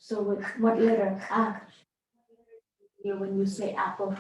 So what letter? Ah. When you say apple.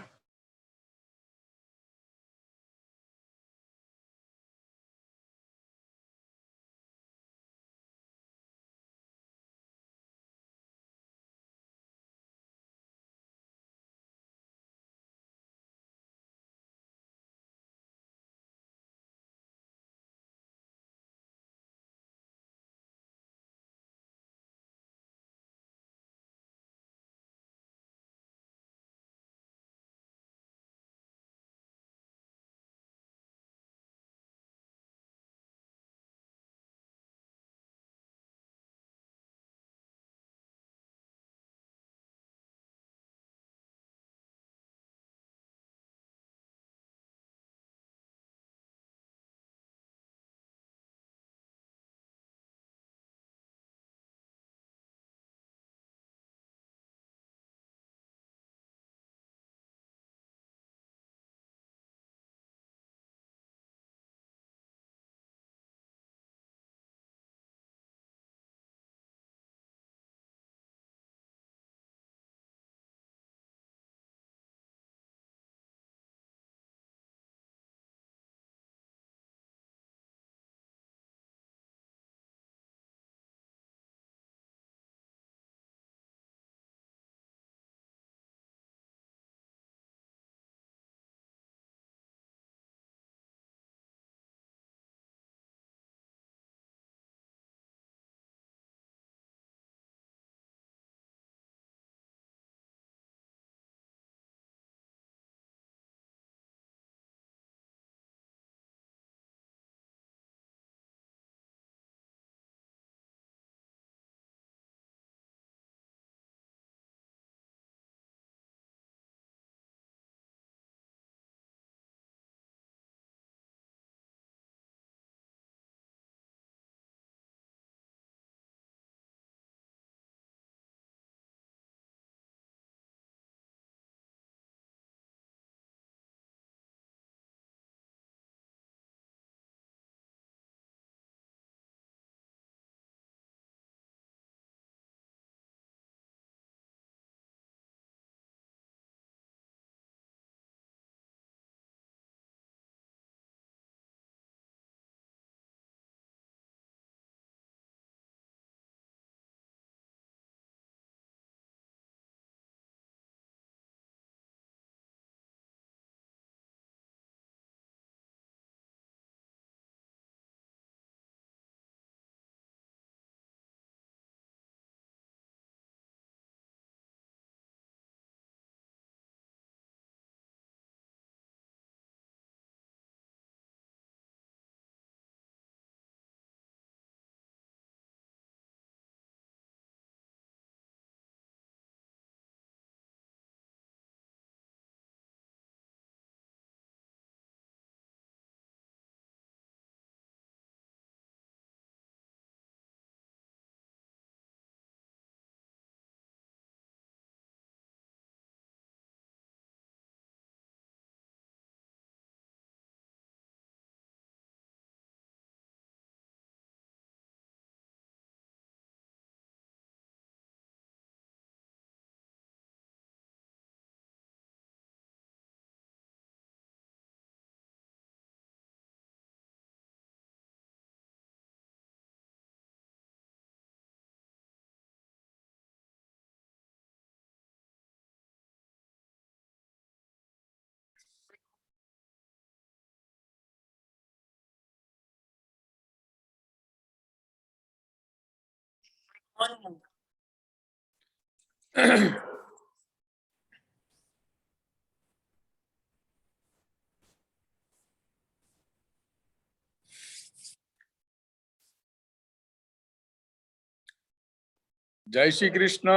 जय श्री कृष्ण।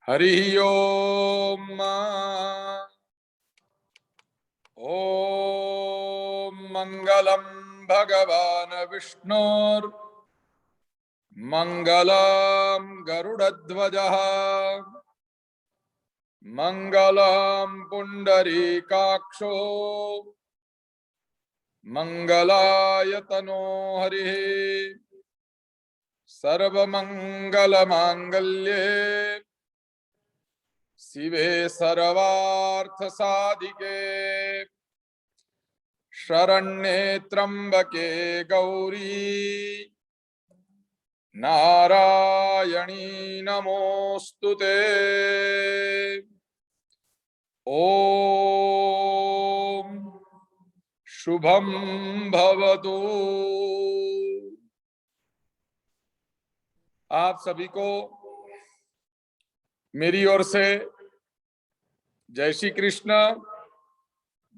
हरि ओम। ओम मंगलम भगवान विष्णुर मंगलम गरुड़ध्वजः मंगलम पुंडरीकाक्षो मंगलाय तनो हरिः सर्वमंगलमांगल्ये शिवे सर्वार्थसाधिके शरण्ये त्र्यंबके गौरी नारायणी नमोस्तुते। ओम शुभम भवतु। आप सभी को मेरी ओर से जय श्री कृष्ण।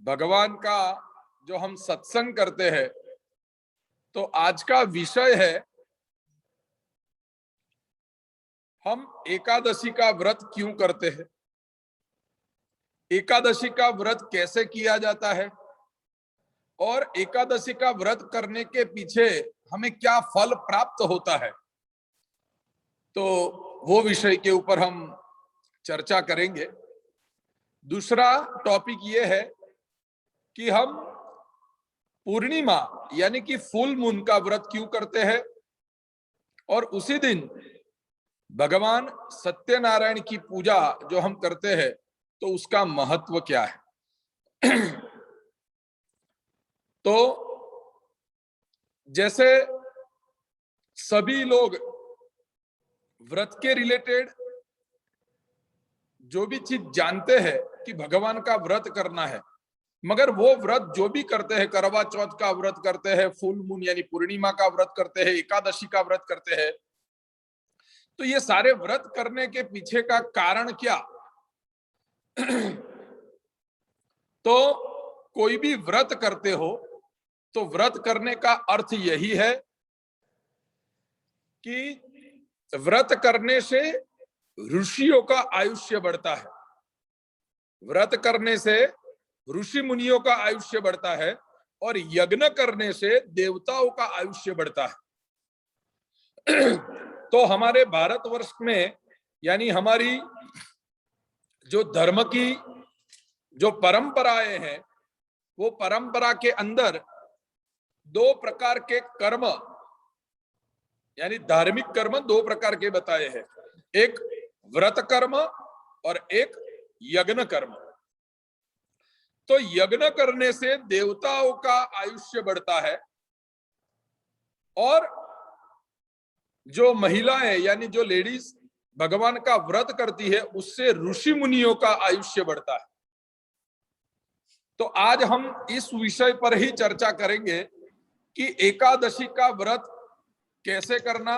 भगवान का जो हम सत्संग करते हैं, तो आज का विषय है हम एकादशी का व्रत क्यों करते हैं, एकादशी का व्रत कैसे किया जाता है और एकादशी का व्रत करने के पीछे हमें क्या फल प्राप्त होता है। तो वो विषय के ऊपर हम चर्चा करेंगे। दूसरा टॉपिक ये है कि हम पूर्णिमा यानी कि फुल मून का व्रत क्यों करते हैं और उसी दिन भगवान सत्यनारायण की पूजा जो हम करते हैं तो उसका महत्व क्या है। तो जैसे सभी लोग व्रत के रिलेटेड जो भी चीज जानते हैं कि भगवान का व्रत करना है, मगर वो व्रत जो भी करते हैं, करवा चौथ का व्रत करते हैं, फुल मून यानी पूर्णिमा का व्रत करते हैं, एकादशी का व्रत करते हैं, तो ये सारे व्रत करने के पीछे का कारण क्या। तो कोई भी व्रत करते हो तो व्रत करने का अर्थ यही है कि व्रत करने से ऋषियों का आयुष्य बढ़ता है, व्रत करने से ऋषि मुनियों का आयुष्य बढ़ता है और यज्ञ करने से देवताओं का आयुष्य बढ़ता है। तो हमारे भारतवर्ष में यानी हमारी जो धर्म की जो परंपराएं हैं, वो परंपरा के अंदर दो प्रकार के कर्म यानी धार्मिक कर्म दो प्रकार के बताए हैं, एक व्रत कर्म और एक यज्ञ कर्म। तो यज्ञ करने से देवताओं का आयुष्य बढ़ता है और जो महिलाएं यानी जो लेडीज भगवान का व्रत करती है उससे ऋषि मुनियों का आयुष्य बढ़ता है। तो आज हम इस विषय पर ही चर्चा करेंगे कि एकादशी का व्रत कैसे करना,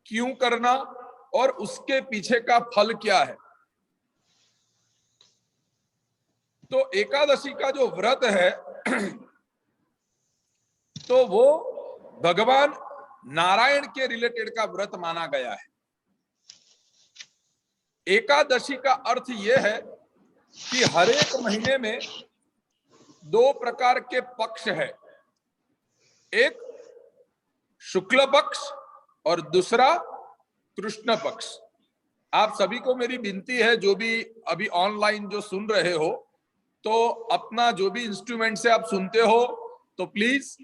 क्यों करना और उसके पीछे का फल क्या है। तो एकादशी का जो व्रत है तो वो भगवान नारायण के रिलेटेड का व्रत माना गया है। एकादशी का अर्थ यह है कि हर एक महीने में दो प्रकार के पक्ष है, एक शुक्ल पक्ष और दूसरा कृष्ण पक्ष। आप सभी को मेरी विनती है, जो भी अभी ऑनलाइन जो सुन रहे हो, तो अपना जो भी इंस्ट्रूमेंट से आप सुनते हो तो प्लीज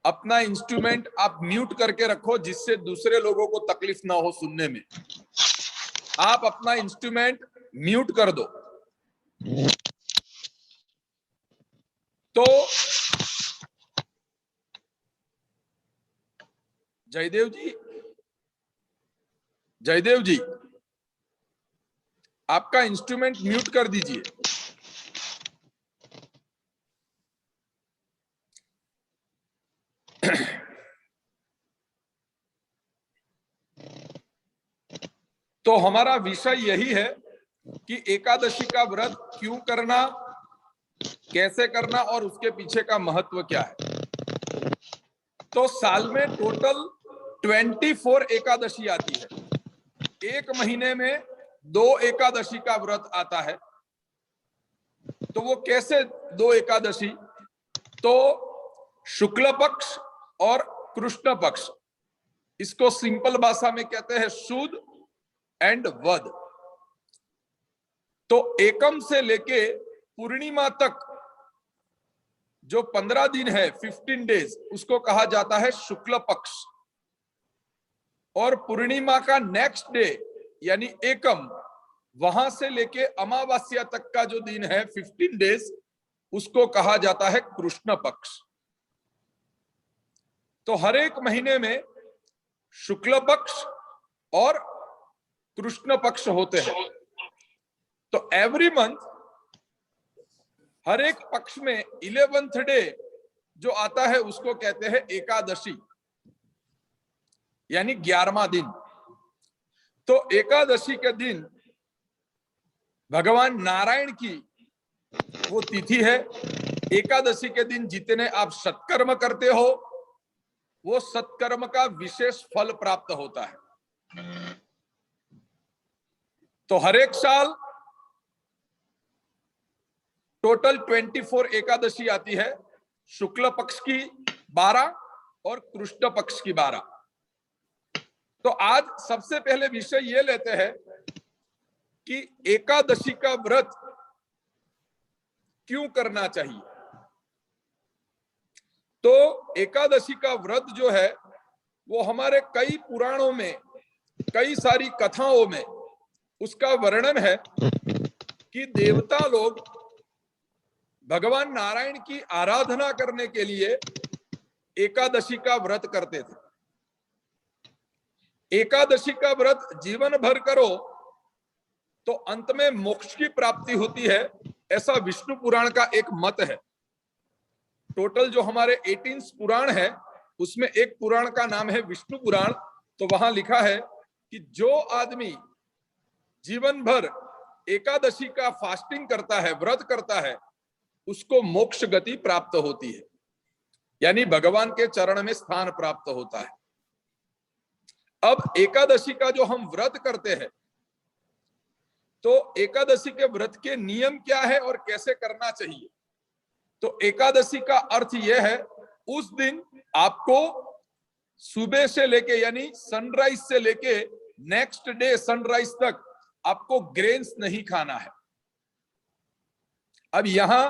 अपना इंस्ट्रूमेंट आप म्यूट करके रखो, जिससे दूसरे लोगों को तकलीफ ना हो सुनने में। आप अपना इंस्ट्रूमेंट म्यूट कर दो। तो जयदेव जी आपका इंस्ट्रूमेंट म्यूट कर दीजिए। तो हमारा विषय यही है कि एकादशी का व्रत क्यों करना, कैसे करना और उसके पीछे का महत्व क्या है। तो साल में टोटल 24 एकादशी आती है। एक महीने में 2 एकादशी का व्रत आता है। तो वो कैसे 2 एकादशी, तो शुक्ल पक्ष और कृष्ण पक्ष, इसको सिंपल भाषा में कहते हैं शुद्ध एंड वध। तो एकम से लेके पूर्णिमा तक जो 15 दिन है 15 डेज, उसको कहा जाता है शुक्ल पक्ष। और पूर्णिमा का नेक्स्ट डे यानी एकम, वहां से लेके अमावस्या तक का जो दिन है 15 डेज, उसको कहा जाता है कृष्ण पक्ष। तो हर एक महीने में शुक्ल पक्ष और कृष्ण पक्ष होते हैं। तो एवरी मंथ हर एक पक्ष में 11th डे जो आता है उसको कहते हैं एकादशी, यानी 11वां दिन। तो एकादशी के दिन भगवान नारायण की वो तिथि है। एकादशी के दिन जितने आप सत्कर्म करते हो, वो सत्कर्म का विशेष फल प्राप्त होता है। तो हर एक साल टोटल 24 एकादशी आती है, शुक्ल पक्ष की 12 और कृष्ण पक्ष की 12। तो आज सबसे पहले विषय ये लेते हैं कि एकादशी का व्रत क्यों करना चाहिए। तो एकादशी का व्रत जो है वो हमारे कई पुराणों में, कई सारी कथाओं में उसका वर्णन है कि देवता लोग भगवान नारायण की आराधना करने के लिए एकादशी का व्रत करते थे। एकादशी का व्रत जीवन भर करो तो अंत में मोक्ष की प्राप्ति होती है, ऐसा विष्णु पुराण का एक मत है। टोटल जो हमारे 18 पुराण है उसमें एक पुराण का नाम है विष्णु पुराण। तो वहां लिखा है कि जो आदमी जीवन भर एकादशी का फास्टिंग करता है, व्रत करता है, उसको मोक्ष गति प्राप्त होती है, यानी भगवान के चरण में स्थान प्राप्त होता है। अब एकादशी का जो हम व्रत करते हैं, तो एकादशी के व्रत के नियम क्या है और कैसे करना चाहिए। तो एकादशी का अर्थ यह है, उस दिन आपको सुबह से लेके यानी सनराइज से लेके नेक्स्ट डे सनराइज तक आपको ग्रेन्स नहीं खाना है। अब यहां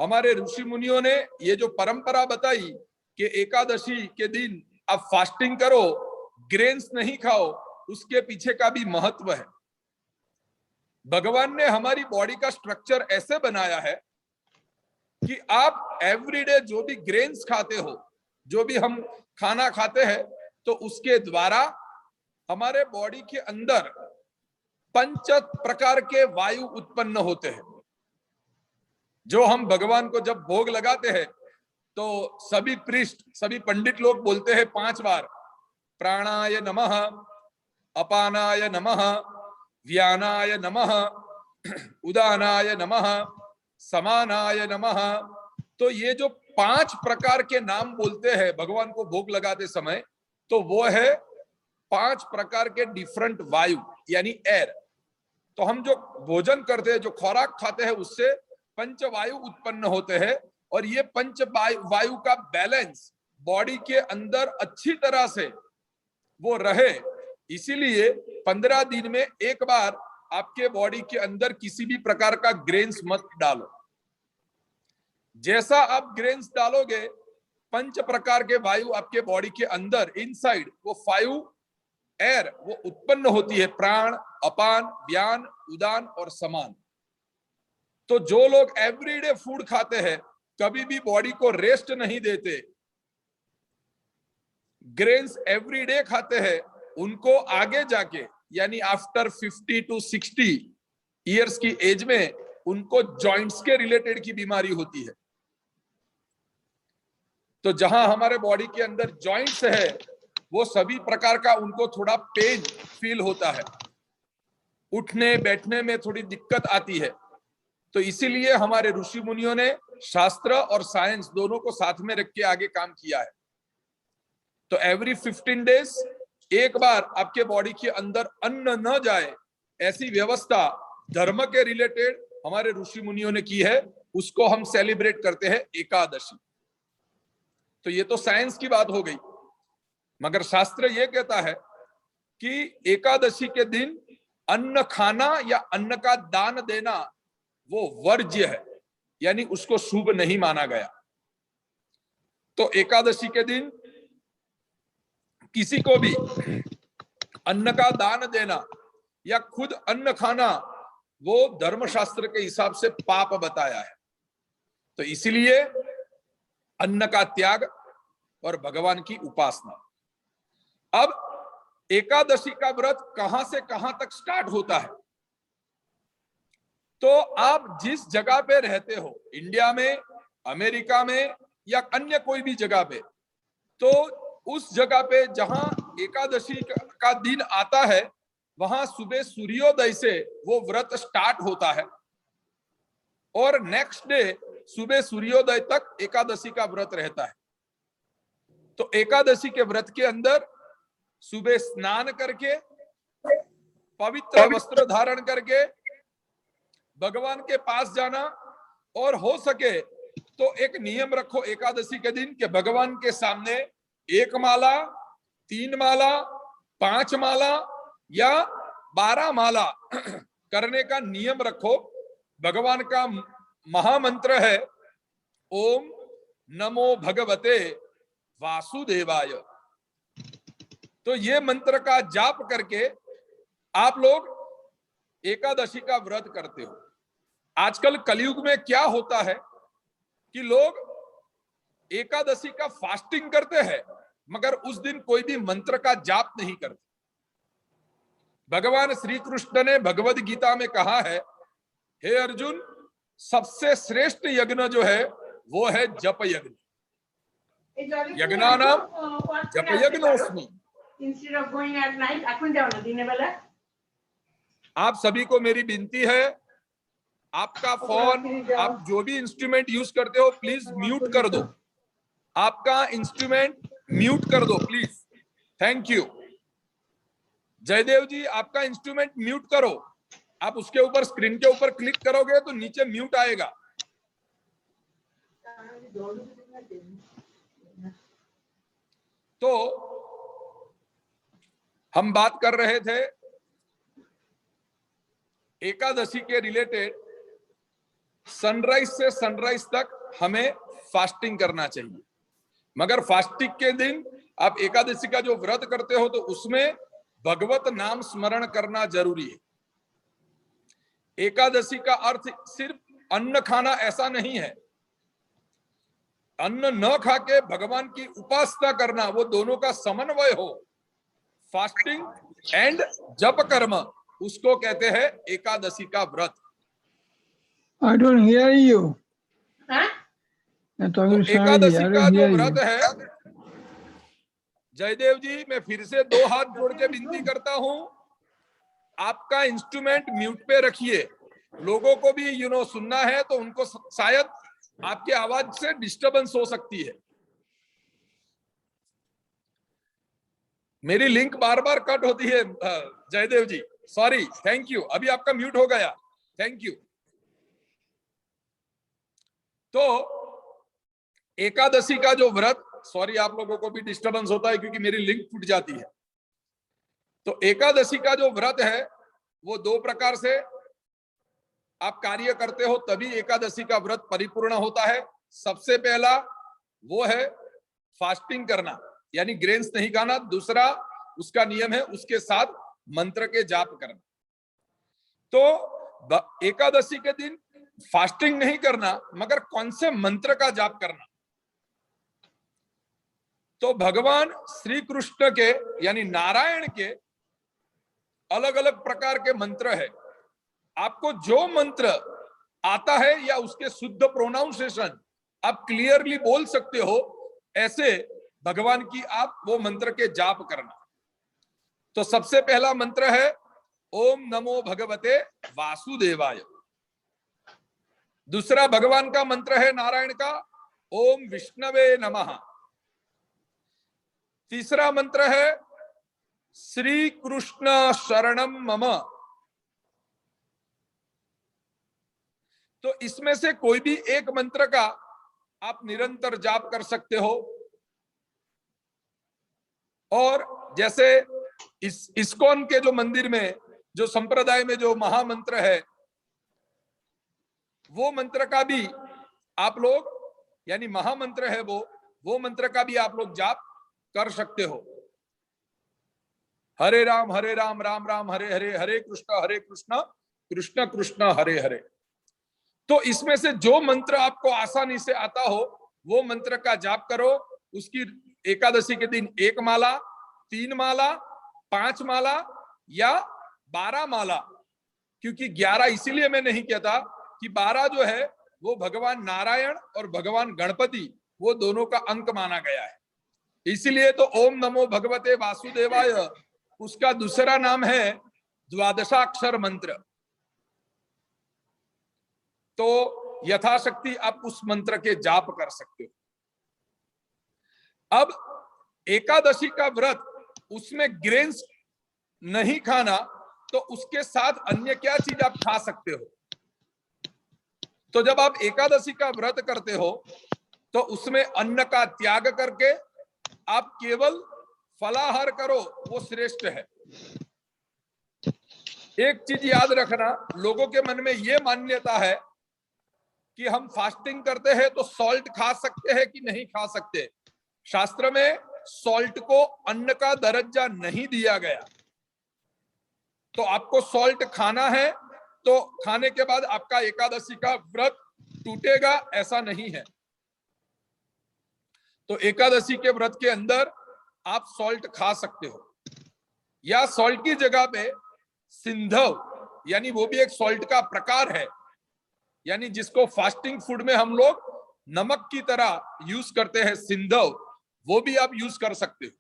हमारे ऋषि मुनियों ने ये जो परंपरा बताई कि एकादशी के दिन आप फास्टिंग करो, ग्रेन्स नहीं खाओ, उसके पीछे का भी महत्व है। भगवान ने हमारी बॉडी का स्ट्रक्चर ऐसे बनाया है कि आप एवरीडे जो भी ग्रेन्स खाते हो, जो भी हम खाना खाते हैं, तो उसके द्वारा हमारे बॉडी के अंदर 5 प्रकार के वायु उत्पन्न होते हैं। जो हम भगवान को जब भोग लगाते हैं तो सभी पृष्ठ, सभी पंडित लोग बोलते हैं 5 बार, प्राणाय नमः, अपानाय नमः, व्यानाय नमः, उदानाय नमः, समानाय नमः। तो ये जो 5 प्रकार के नाम बोलते हैं भगवान को भोग लगाते समय, तो वो है 5 प्रकार के डिफरेंट वायु यानी एयर। तो हम जो भोजन करते हैं, जो खुराक खाते हैं, उससे 5 वायु उत्पन्न होते हैं। और ये 5 वायु का बैलेंस बॉडी के अंदर अच्छी तरह से वो रहे, इसीलिए 15 दिन में एक बार आपके बॉडी के अंदर किसी भी प्रकार का ग्रेन्स मत डालो। जैसा आप ग्रेन्स डालोगे, 5 प्रकार के वायु आपके बॉडी के अंदर इनसाइड वो 5 एयर वो उत्पन्न होती है, प्राण, अपान, व्यान, उदान और समान। तो जो लोग एवरीडे फूड खाते हैं, कभी भी बॉडी को रेस्ट नहीं देते, ग्रेन्स एवरीडे खाते हैं, उनको आगे जाके यानी आफ्टर 50 to 60 इयर्स की एज में उनको जॉइंट्स के रिलेटेड की बीमारी होती है। तो जहां हमारे बॉडी के अंदर जॉइंट्स है, वो सभी प्रकार का उनको थोड़ा पेन फील होता है, उठने बैठने में थोड़ी दिक्कत आती है। तो इसीलिए हमारे ऋषि मुनियों ने शास्त्र और साइंस दोनों को साथ में रख के आगे काम किया है। तो एवरी 15 डेज एक बार आपके बॉडी के अंदर अन्न न जाए, ऐसी व्यवस्था धर्म के रिलेटेड हमारे ऋषि मुनियों ने की है, उसको हम सेलिब्रेट करते हैं एकादशी। तो ये तो साइंस की बात हो गई, मगर शास्त्र ये कहता है कि एकादशी के दिन अन्न खाना या अन्न का दान देना वो वर्ज्य है, यानी उसको शुभ नहीं माना गया। तो एकादशी के दिन किसी को भी अन्न का दान देना या खुद अन्न खाना वो धर्मशास्त्र के हिसाब से पाप बताया है। तो इसीलिए अन्न का त्याग और भगवान की उपासना। अब एकादशी का व्रत कहां से कहां तक स्टार्ट होता है? तो आप जिस जगह पे रहते हो, इंडिया में, अमेरिका में या अन्य कोई भी जगह पे, तो उस जगह पे जहां एकादशी का दिन आता है वहां सुबह सूर्योदय से वो व्रत स्टार्ट होता है और नेक्स्ट डे सुबह सूर्योदय तक एकादशी का व्रत रहता है। तो एकादशी के व्रत के अंदर सुबह स्नान करके, पवित्र वस्त्र धारण करके भगवान के पास जाना, और हो सके तो एक नियम रखो एकादशी के दिन कि भगवान के सामने 1 माला, 3 माला, 5 माला या 12 माला करने का नियम रखो। भगवान का महामंत्र है ओम नमो भगवते वासुदेवाय। तो ये मंत्र का जाप करके आप लोग एकादशी का व्रत करते हो। आजकल कलयुग में क्या होता है कि लोग एकादशी का फास्टिंग करते हैं मगर उस दिन कोई भी मंत्र का जाप नहीं करते। भगवान श्री कृष्ण ने भगवद गीता में कहा है, हे अर्जुन, सबसे श्रेष्ठ यज्ञ जो है वो है जप यज्ञ। यज्ञानाम जप यज्ञोस्मि। आप सभी को मेरी विनती है, आपका फोन, आप जो भी इंस्ट्रूमेंट यूज करते हो प्लीज म्यूट कर दो। आपका इंस्ट्रूमेंट म्यूट कर दो please. Thank you. Jaidev ji, आपका इंस्ट्रूमेंट म्यूट करो। आप उसके ऊपर, स्क्रीन के ऊपर क्लिक करोगे तो नीचे म्यूट आएगा। तो हम बात कर रहे थे एकादशी के रिलेटेड। सनराइज से सनराइज तक हमें फास्टिंग करना चाहिए, मगर फास्टिंग के दिन आप एकादशी का जो व्रत करते हो तो उसमें भगवत नाम स्मरण करना जरूरी है। एकादशी का अर्थ सिर्फ अन्न खाना ऐसा नहीं है। अन्न न खा के भगवान की उपासना करना, वो दोनों का समन्वय हो, फास्टिंग एंड जप कर्म, उसको कहते हैं एकादशी का व्रत। I don't hear you. तो एकादशी का जो व्रत है, जयदेव जी, मैं फिर से 2 हाथ जोड़ के विनती करता हूं, आपका इंस्ट्रूमेंट म्यूट पे रखिए। लोगों को भी सुनना है तो उनको शायद आपकी आवाज से डिस्टरबेंस हो सकती है। मेरी लिंक बार बार कट होती है जयदेव जी, सॉरी। थैंक यू, अभी आपका म्यूट हो गया। Thank you. तो एकादशी का जो व्रत, सॉरी आप लोगों को भी डिस्टरबेंस होता है क्योंकि मेरी लिंक टूट जाती है। तो एकादशी का जो व्रत है वो 2 प्रकार से आप कार्य करते हो तभी एकादशी का व्रत परिपूर्ण होता है। सबसे पहला वो है फास्टिंग करना, यानी ग्रेन्स नहीं खाना। दूसरा उसका नियम है उसके साथ मंत्र के जाप करना। तो एकादशी के दिन फास्टिंग नहीं करना मगर कौन से मंत्र का जाप करना? तो भगवान श्री कृष्ण के यानी नारायण के अलग अलग प्रकार के मंत्र है। आपको जो मंत्र आता है या उसके शुद्ध प्रोनाउंसिएशन आप क्लियरली बोल सकते हो, ऐसे भगवान की आप वो मंत्र के जाप करना। तो सबसे पहला मंत्र है ओम नमो भगवते वासुदेवाय। दूसरा भगवान का मंत्र है नारायण का ओम विष्णवे नमः। तीसरा मंत्र है श्री कृष्ण शरणम मम। तो इसमें से कोई भी एक मंत्र का आप निरंतर जाप कर सकते हो। और जैसे इस्कॉन के जो मंदिर में, जो संप्रदाय में जो महामंत्र है, वो मंत्र का भी आप लोग, यानी महामंत्र है वो वो मंत्र का भी आप लोग जाप कर सकते हो। हरे राम राम राम हरे हरे, हरे कृष्ण कृष्ण कृष्ण हरे हरे। तो इसमें से जो मंत्र आपको आसानी से आता हो वो मंत्र का जाप करो। उसकी एकादशी के दिन 1 माला, 3 माला, 5 माला या 12 माला, क्योंकि 11 इसीलिए मैं नहीं कहता कि 12 जो है वो भगवान नारायण और भगवान गणपति वो दोनों का अंक माना गया है। इसीलिए तो ओम नमो भगवते वासुदेवाय उसका दूसरा नाम है द्वादशाक्षर मंत्र। तो यथाशक्ति आप उस मंत्र के जाप कर सकते हो। अब एकादशी का व्रत, उसमें ग्रेन्स नहीं खाना, तो उसके साथ अन्य क्या चीज आप खा सकते हो? तो जब आप एकादशी का व्रत करते हो तो उसमें अन्न का त्याग करके आप केवल फलाहार करो, वो श्रेष्ठ है। एक चीज याद रखना, लोगों के मन में ये मान्यता है कि हम फास्टिंग करते हैं तो सॉल्ट खा सकते हैं कि नहीं खा सकते। शास्त्र में सॉल्ट को अन्न का दर्जा नहीं दिया गया। तो आपको सॉल्ट खाना है तो खाने के बाद आपका एकादशी का व्रत टूटेगा, ऐसा नहीं है। तो एकादशी के व्रत के अंदर आप सॉल्ट खा सकते हो, या सॉल्ट की जगह पे सिंधव, यानी वो भी एक सॉल्ट का प्रकार है, यानी जिसको फास्टिंग फूड में हम लोग नमक की तरह यूज करते हैं, सिंधव, वो भी आप यूज कर सकते हो।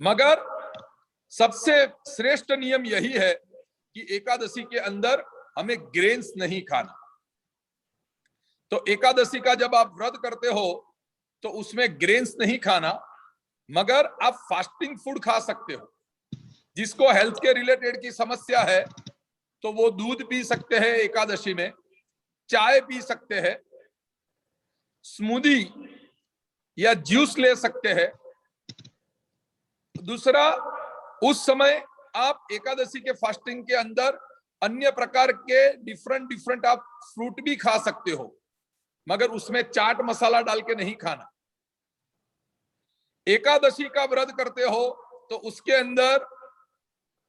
मगर सबसे श्रेष्ठ नियम यही है कि एकादशी के अंदर हमें ग्रेन्स नहीं खाना। तो एकादशी का जब आप व्रत करते हो तो उसमें ग्रेन्स नहीं खाना, मगर आप फास्टिंग फूड खा सकते हो। जिसको हेल्थ के रिलेटेड की समस्या है तो वो दूध पी सकते हैं एकादशी में, चाय पी सकते हैं, स्मूदी या जूस ले सकते हैं। दूसरा, उस समय आप एकादशी के फास्टिंग के अंदर अन्य प्रकार के डिफरेंट आप फ्रूट भी खा सकते हो, मगर उसमें चाट मसाला डाल के नहीं खाना। एकादशी का व्रत करते हो तो उसके अंदर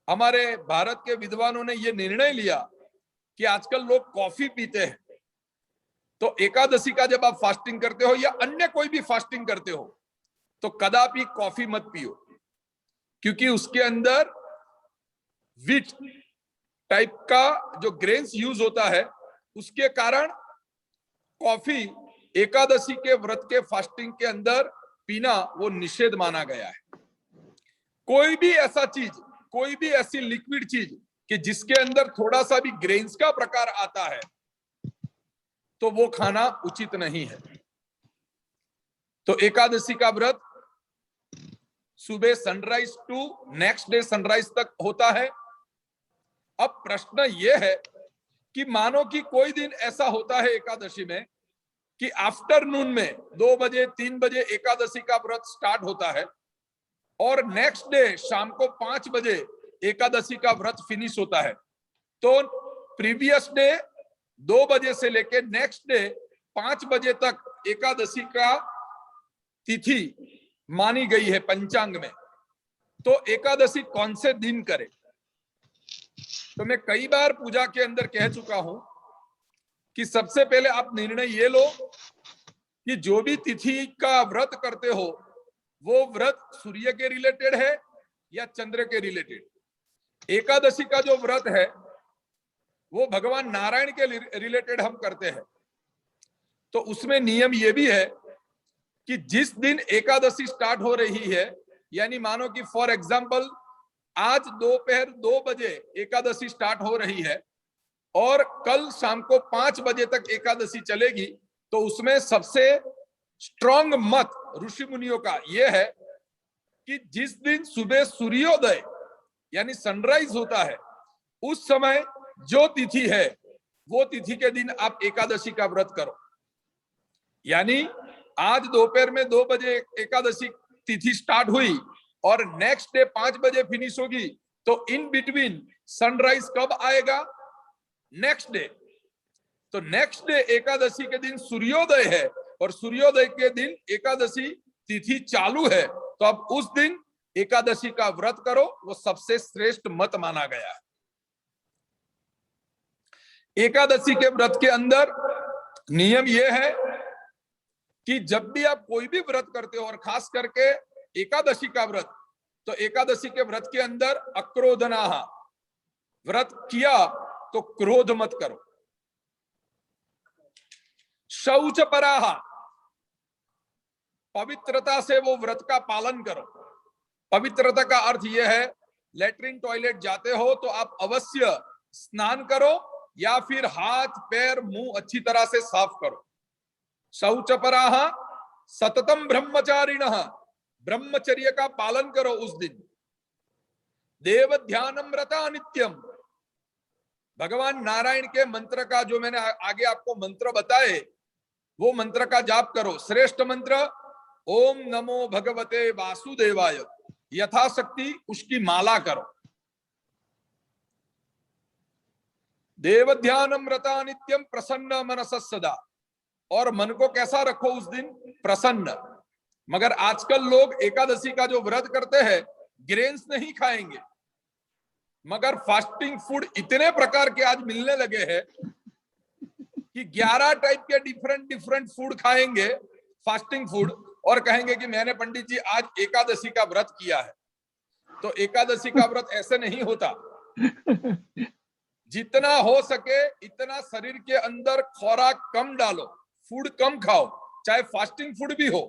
हमारे भारत के विद्वानों ने यह निर्णय लिया कि आजकल लोग कॉफी पीते हैं। तो एकादशी का जब आप फास्टिंग करते हो या अन्य कोई भी फास्टिंग करते हो तो कदापि कॉफी मत पियो, क्योंकि उसके अंदर व्हीट टाइप का जो ग्रेन्स यूज होता है, उसके कारण कॉफी एकादशी के व्रत के फास्टिंग के अंदर पीना वो निषेध माना गया है। कोई भी ऐसा चीज, कोई भी ऐसी लिक्विड चीज कि जिसके अंदर थोड़ा सा भी ग्रेन्स का प्रकार आता है तो वो खाना उचित नहीं है। तो एकादशी का व्रत सुबह sunrise to next day sunrise तक होता है। अब प्रश्न ये है कि मानो कि कोई दिन ऐसा होता है एकादशी में कि आफ्टरनून में 2 बजे 3 बजे एकादशी का व्रत स्टार्ट होता है और नेक्स्ट डे शाम को 5 बजे एकादशी का व्रत फिनिश होता है। तो प्रीवियस डे 2 बजे से लेके नेक्स्ट डे 5 बजे तक एकादशी का तिथि मानी गई है पंचांग में। तो एकादशी कौन से दिन करे? तो मैं कई बार पूजा के अंदर कह चुका हूं कि सबसे पहले आप निर्णय ये लो कि जो भी तिथि का व्रत करते हो वो व्रत सूर्य के रिलेटेड है या चंद्र के रिलेटेड। एकादशी का जो व्रत है वो भगवान नारायण के रिलेटेड हम करते हैं। तो उसमें नियम ये भी है कि जिस दिन एकादशी स्टार्ट हो रही है, यानी मानो कि फॉर एग्जांपल आज दोपहर 2 बजे एकादशी स्टार्ट हो रही है और कल शाम को 5 बजे तक एकादशी चलेगी, तो उसमें सबसे स्ट्रॉन्ग मत ऋषि मुनियों का यह है कि जिस दिन सुबह सूर्योदय यानी सनराइज होता है उस समय जो तिथि है वो तिथि के दिन आप एकादशी का व्रत करो। यानी आज दोपहर में 2 बजे एकादशी तिथि स्टार्ट हुई और नेक्स्ट डे 5 बजे फिनिश होगी, तो इन बिटवीन सनराइज कब आएगा? Next day. तो नेक्स्ट डे एकादशी के दिन सूर्योदय है, और सूर्योदय के दिन एकादशी तिथि चालू है, तो अब उस दिन एकादशी का व्रत करो, वो सबसे श्रेष्ठ मत माना गया है। एकादशी के व्रत के अंदर नियम यह है कि जब भी आप कोई भी व्रत करते हो, और खास करके एकादशी का व्रत, तो एकादशी के व्रत के अंदर अक्रोधनाः, व्रत किया तो क्रोध मत करो। शौच पराः, पवित्रता से वो व्रत का पालन करो। पवित्रता का अर्थ यह है, लेटरिन टॉयलेट जाते हो तो आप अवश्य स्नान करो, या फिर हाथ पैर मुंह अच्छी तरह से साफ करो। शौच पराः सततम ब्रह्मचारिणः, ब्रह्मचर्य का पालन करो उस दिन। देव ध्यानम रता नित्यम, भगवान नारायण के मंत्र का, जो मैंने आगे आपको मंत्र बताए, वो मंत्र का जाप करो। श्रेष्ठ मंत्र ओम नमो भगवते वासुदेवाय, यथाशक्ति उसकी माला करो। देव ध्यानम रता नित्यम प्रसन्न मनस सदा, और मन को कैसा रखो उस दिन? प्रसन्न। मगर आजकल लोग एकादशी का जो व्रत करते हैं, ग्रेन्स नहीं खाएंगे, मगर फास्टिंग फूड इतने प्रकार के आज मिलने लगे हैं कि 11 टाइप के डिफरेंट फूड खाएंगे, फास्टिंग फूड, और कहेंगे कि मैंने पंडित जी आज एकादशी का व्रत किया है। तो एकादशी का व्रत ऐसे नहीं होता। जितना हो सके इतना शरीर के अंदर खुराक कम डालो, फूड कम खाओ, चाहे फास्टिंग फूड भी हो।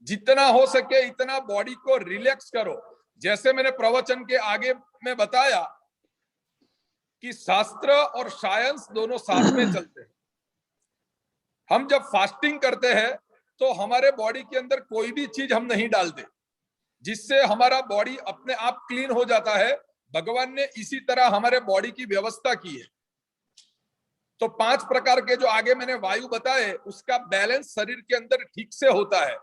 जितना हो सके इतना बॉडी को रिलैक्स करो। जैसे मैंने प्रवचन के आगे में बताया कि शास्त्र और साइंस दोनों साथ में चलते हैं। हम जब फास्टिंग करते हैं तो हमारे बॉडी के अंदर कोई भी चीज हम नहीं डालते, जिससे हमारा बॉडी अपने आप क्लीन हो जाता है। भगवान ने इसी तरह हमारे बॉडी की व्यवस्था की है। तो 5 प्रकार के जो आगे मैंने वायु बताए, उसका बैलेंस शरीर के अंदर ठीक से होता है।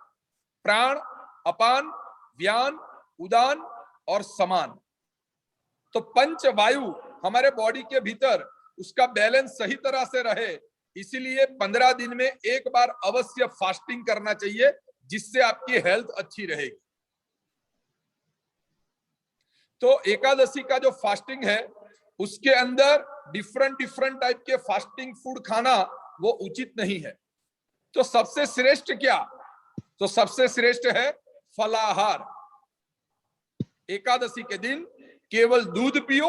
प्राण, अपान, व्यान, उदान और समान। तो 5 वायु हमारे बॉडी के भीतर, उसका बैलेंस सही तरह से रहे, इसीलिए 15 दिन में एक बार अवश्य फास्टिंग करना चाहिए, जिससे आपकी हेल्थ अच्छी रहेगी। तो एकादशी का जो फास्टिंग है, उसके अंदर डिफरेंट टाइप के फास्टिंग फूड खाना वो उचित नहीं है। तो सबसे श्रेष्ठ क्या? तो सबसे श्रेष्ठ है फलाहार। एकादशी के दिन केवल दूध पियो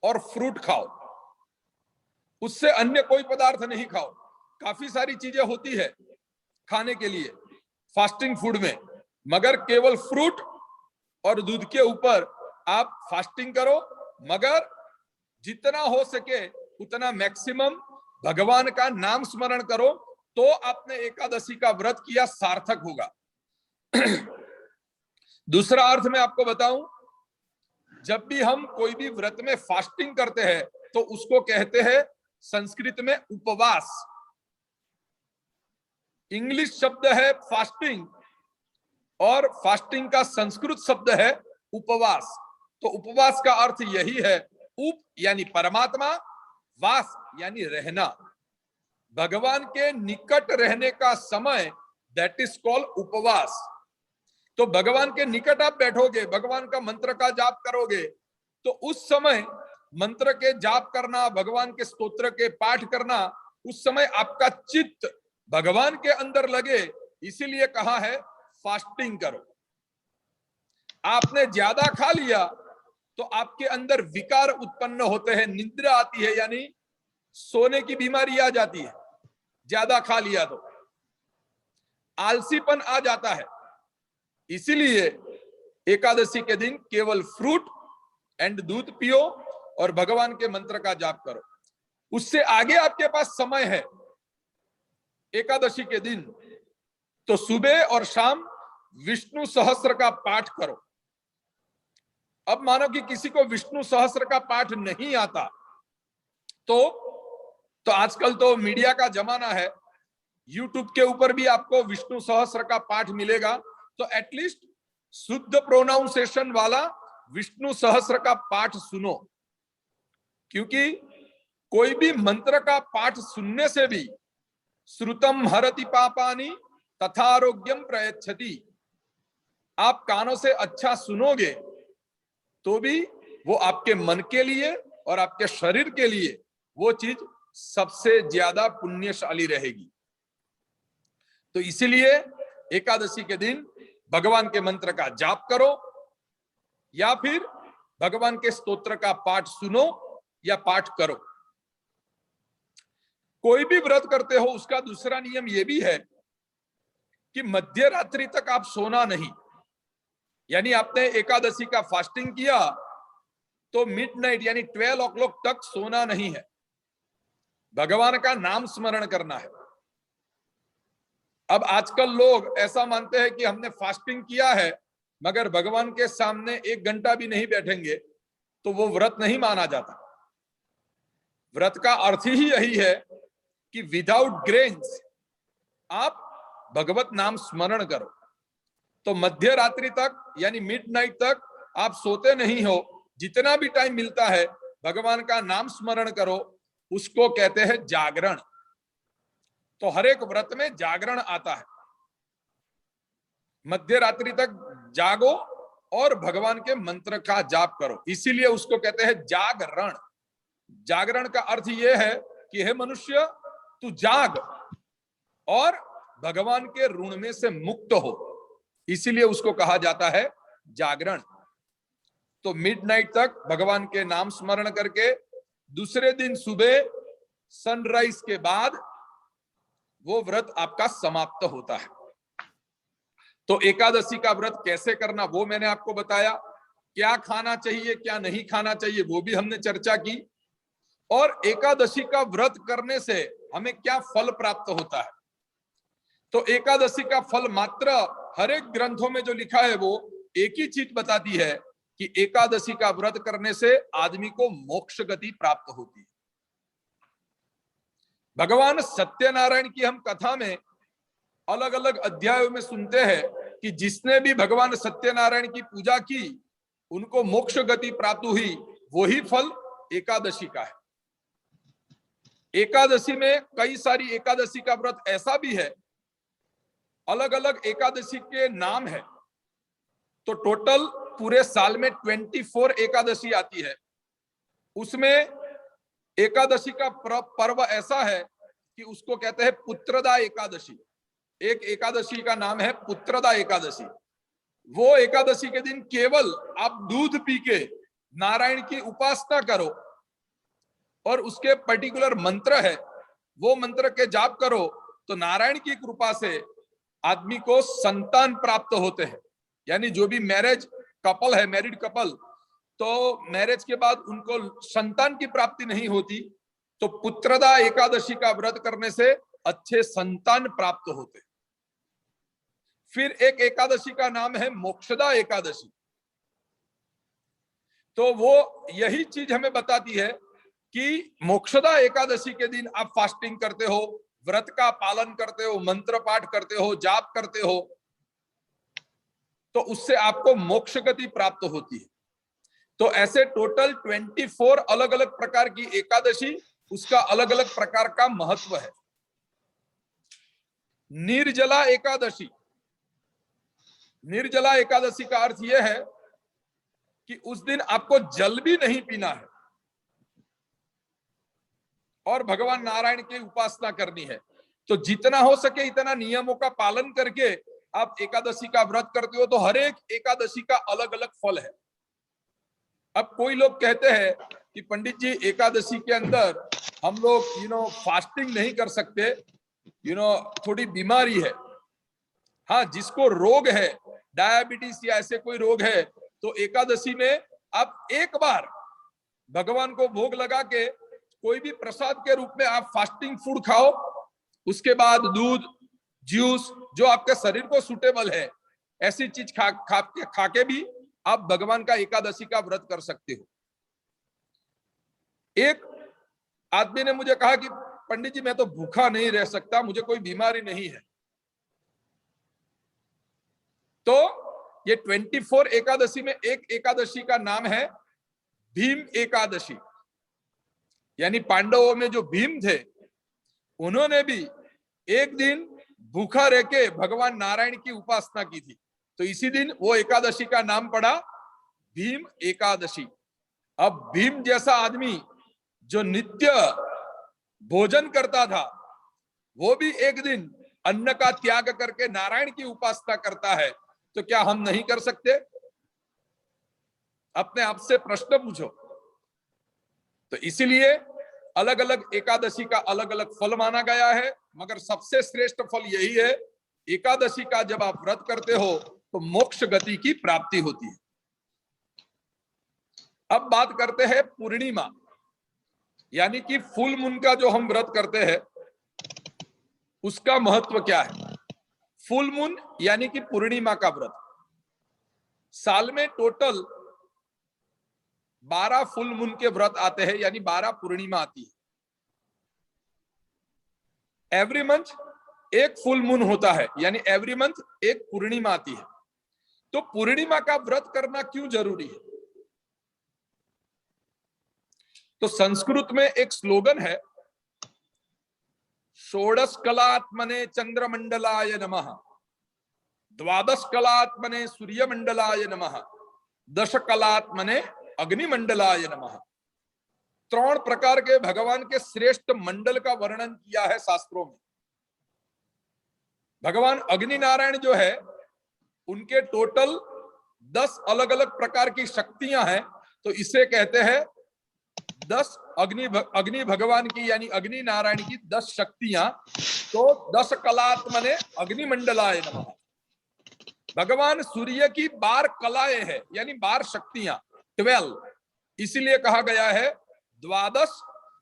और फ्रूट खाओ, उससे अन्य कोई पदार्थ नहीं खाओ। काफी सारी चीजें होती है खाने के लिए फास्टिंग फूड में, मगर केवल फ्रूट और दूध के ऊपर आप फास्टिंग करो। मगर जितना हो सके उतना मैक्सिमम भगवान का नाम स्मरण करो, तो आपने एकादशी का व्रत किया सार्थक होगा। दूसरा अर्थ मैं आपको बताऊं, जब भी हम कोई भी व्रत में फास्टिंग करते हैं तो उसको कहते हैं संस्कृत में उपवास। इंग्लिश शब्द है फास्टिंग और फास्टिंग का संस्कृत शब्द है उपवास। तो उपवास का अर्थ यही है, उप यानी परमात्मा, वास यानी रहना, भगवान के निकट रहने का समय, दैट इज कॉल्ड उपवास। तो भगवान के निकट आप बैठोगे, भगवान का मंत्र का जाप करोगे, तो उस समय मंत्र के जाप करना, भगवान के स्तोत्र के पाठ करना, उस समय आपका चित्त भगवान के अंदर लगे, इसीलिए कहा है फास्टिंग करो। आपने ज्यादा खा लिया तो आपके अंदर विकार उत्पन्न होते हैं, निद्रा आती है, यानी सोने की बीमारी आ जाती है। ज्यादा खा लिया तो आलसीपन आ जाता है। इसीलिए एकादशी के दिन केवल फ्रूट एंड दूध पियो और भगवान के मंत्र का जाप करो। उससे आगे आपके पास समय है एकादशी के दिन, तो सुबह और शाम विष्णु सहस्त्र का पाठ करो। अब मानो कि किसी को विष्णु सहस्त्र का पाठ नहीं आता, तो आजकल तो मीडिया का जमाना है, यूट्यूब के ऊपर भी आपको विष्णु सहस्त्र का पाठ मिलेगा। तो एटलीस्ट शुद्ध प्रोनाउंसिएशन वाला विष्णु सहस्त्र का पाठ सुनो, क्योंकि कोई भी मंत्र का पाठ सुनने से भी श्रुतम हरति पापानि तथा आरोग्यम प्रयच्छति। आप कानों से अच्छा सुनोगे तो भी वो आपके मन के लिए और आपके शरीर के लिए वो चीज सबसे ज्यादा पुण्यशाली रहेगी। तो इसीलिए एकादशी के दिन भगवान के मंत्र का जाप करो या फिर भगवान के स्तोत्र का पाठ सुनो या पाठ करो। कोई भी व्रत करते हो उसका दूसरा नियम यह भी है कि मध्य रात्रि तक आप सोना नहीं। यानी आपने एकादशी का फास्टिंग किया तो मिडनाइट यानी 12 o'clock तक सोना नहीं है, भगवान का नाम स्मरण करना है। अब आजकल लोग ऐसा मानते हैं कि हमने फास्टिंग किया है मगर भगवान के सामने 1 घंटा भी नहीं बैठेंगे तो वो व्रत नहीं माना जाता। व्रत का अर्थ ही यही है कि विदाउट ग्रेन्स आप भगवत नाम स्मरण करो। तो मध्य रात्रि तक यानी मिडनाइट तक आप सोते नहीं हो, जितना भी टाइम मिलता है भगवान का नाम स्मरण करो, उसको कहते हैं जागरण। तो हर एक व्रत में जागरण आता है। मध्य रात्रि तक जागो और भगवान के मंत्र का जाप करो, इसीलिए उसको कहते हैं जागरण। जागरण का अर्थ यह है कि हे मनुष्य तू जाग और भगवान के ऋण में से मुक्त हो, इसीलिए उसको कहा जाता है जागरण। तो मिडनाइट तक भगवान के नाम स्मरण करके दूसरे दिन सुबह सनराइज के बाद वो व्रत आपका समाप्त होता है। तो एकादशी का व्रत कैसे करना वो मैंने आपको बताया, क्या खाना चाहिए क्या नहीं खाना चाहिए वो भी हमने चर्चा की, और एकादशी का व्रत करने से हमें क्या फल प्राप्त होता है। तो एकादशी का फल मात्र हर एक ग्रंथों में जो लिखा है वो एक ही चीज बताती है कि एकादशी का व्रत करने से आदमी को मोक्ष गति प्राप्त होती है। भगवान सत्यनारायण की हम कथा में अलग अलग अध्यायों में सुनते हैं कि जिसने भी भगवान सत्यनारायण की पूजा की उनको मोक्ष गति प्राप्त हुई, वही फल एकादशी का है। एकादशी में कई सारी एकादशी का व्रत ऐसा भी है, अलग अलग एकादशी के नाम है। तो टोटल पूरे साल में 24 एकादशी आती है। उसमें एकादशी का पर्व ऐसा है कि उसको कहते हैं पुत्रदा एकादशी। एक एकादशी का नाम है पुत्रदा एकादशी। वो एकादशी के दिन केवल आप दूध पी के नारायण की उपासना करो और उसके पर्टिकुलर मंत्र है, वो मंत्र के जाप करो तो नारायण की कृपा से आदमी को संतान प्राप्त होते हैं। यानी जो भी मैरिज कपल है, मैरिड कपल, तो मैरिज के बाद उनको संतान की प्राप्ति नहीं होती, तो पुत्रदा एकादशी का व्रत करने से अच्छे संतान प्राप्त होते। फिर एक एकादशी का नाम है मोक्षदा एकादशी। तो वो यही चीज हमें बताती है कि मोक्षदा एकादशी के दिन आप फास्टिंग करते हो, व्रत का पालन करते हो, मंत्र पाठ करते हो, जाप करते हो, तो उससे आपको मोक्ष गति प्राप्त होती है। तो ऐसे टोटल 24 अलग अलग प्रकार की एकादशी, उसका अलग अलग प्रकार का महत्व है। निर्जला एकादशी, निर्जला एकादशी का अर्थ यह है कि उस दिन आपको जल भी नहीं पीना है और भगवान नारायण की उपासना करनी है। तो जितना हो सके इतना नियमों का पालन करके आप एकादशी का व्रत करते हो, तो हर एक एकादशी का अलग अलग फल है। अब कोई लोग कहते हैं कि पंडित जी एकादशी के अंदर हम लोग फास्टिंग नहीं कर सकते, थोड़ी बीमारी है। हाँ, जिसको रोग है, डायबिटीज या ऐसे कोई रोग है, तो एकादशी में आप एक बार भगवान को भोग लगा के कोई भी प्रसाद के रूप में आप फास्टिंग फूड खाओ, उसके बाद दूध, जूस, जो आपके शरीर को सूटेबल है, ऐसी चीज खा के भी आप भगवान का एकादशी का व्रत कर सकते हो। एक आदमी ने मुझे कहा कि पंडित जी मैं तो भूखा नहीं रह सकता, मुझे कोई बीमारी नहीं है। तो ये 24 एकादशी में एक एकादशी का नाम है भीम एकादशी। यानी पांडवों में जो भीम थे उन्होंने भी एक दिन भूखा रह के भगवान नारायण की उपासना की थी, तो इसी दिन वो एकादशी का नाम पड़ा भीम एकादशी। अब भीम जैसा आदमी जो नित्य भोजन करता था, वो भी एक दिन अन्न का त्याग करके नारायण की उपासना करता है, तो क्या हम नहीं कर सकते? अपने आप से प्रश्न पूछो। तो इसीलिए अलग अलग एकादशी का अलग अलग फल माना गया है, मगर सबसे श्रेष्ठ फल यही है, एकादशी का जब आप व्रत करते हो तो मोक्ष गति की प्राप्ति होती है। अब बात करते हैं पूर्णिमा, यानी कि फुल मून का जो हम व्रत करते हैं उसका महत्व क्या है। फुल मून यानी कि पूर्णिमा का व्रत, साल में टोटल 12 फुल मून के व्रत आते हैं, यानी 12 पूर्णिमा आती है। एवरी मंथ एक फुल मून होता है, यानी एवरी मंथ एक पूर्णिमा आती है। तो पूर्णिमा का व्रत करना क्यों जरूरी है? तो संस्कृत में एक स्लोगन है, षोडश कलात्मने चंद्रमंडलाय नमः, द्वादश कलात्मने सूर्यमंडलाय नमः, दश कलात्मने अग्निमंडलाय नमः। 3 प्रकार के भगवान के श्रेष्ठ मंडल का वर्णन किया है शास्त्रों में। भगवान अग्नि नारायण जो है, उनके टोटल 10 अलग अलग प्रकार की शक्तियां हैं, तो इसे कहते हैं 10 अग्नि भगवान की, यानी अग्नि नारायण की 10 शक्तियां। तो 10 कलात्मने अग्निमंडलाय नमः। भगवान सूर्य की 12 कलाएं हैं, यानी 12 शक्तियां, 12, इसीलिए कहा गया है द्वादश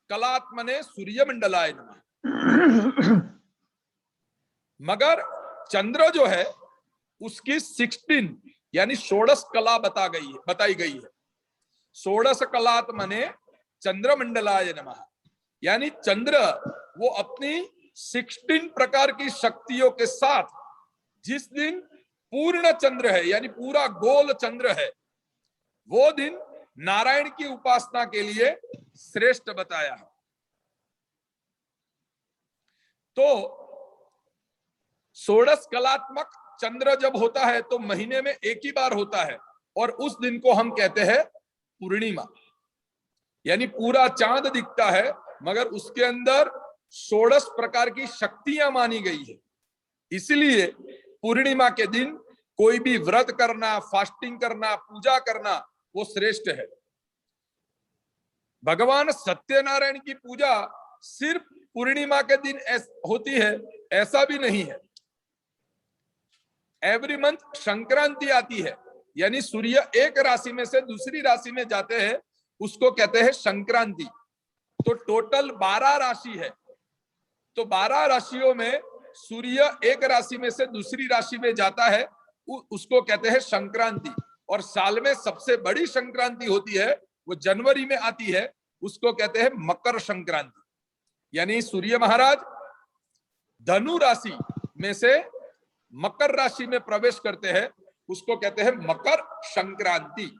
कलात्मने सूर्यमंडलाय नमः। मगर चंद्र जो है उसकी 16 यानी 16 कला बताई गई है। 16 कलात्मने चंद्रमंडलाय नमः, यानी चंद्र वो अपनी 16 प्रकार की शक्तियों के साथ जिस दिन पूर्ण चंद्र है, यानी पूरा गोल चंद्र है, वो दिन नारायण की उपासना के लिए श्रेष्ठ बताया है। तो 16 कलात्मक चंद्र जब होता है तो महीने में एक ही बार होता है, और उस दिन को हम कहते हैं पूर्णिमा, यानी पूरा चांद दिखता है मगर उसके अंदर 16 प्रकार की शक्तियां मानी गई है। इसलिए पूर्णिमा के दिन कोई भी व्रत करना, फास्टिंग करना, पूजा करना वो श्रेष्ठ है। भगवान सत्यनारायण की पूजा सिर्फ पूर्णिमा के दिन होती है ऐसा भी नहीं है। एवरी मंथ संक्रांति आती है, यानी सूर्य एक राशि में से दूसरी राशि में जाते हैं, उसको कहते हैं संक्रांति। तो टोटल 12 राशि है, तो 12 राशियों में सूर्य एक राशि में से दूसरी राशि में जाता है, उसको कहते हैं संक्रांति। और साल में सबसे बड़ी संक्रांति होती है, वो जनवरी में आती है, उसको कहते हैं मकर संक्रांति। यानी सूर्य महाराज धनु राशि में से मकर राशि में प्रवेश करते हैं, उसको कहते हैं मकर संक्रांति।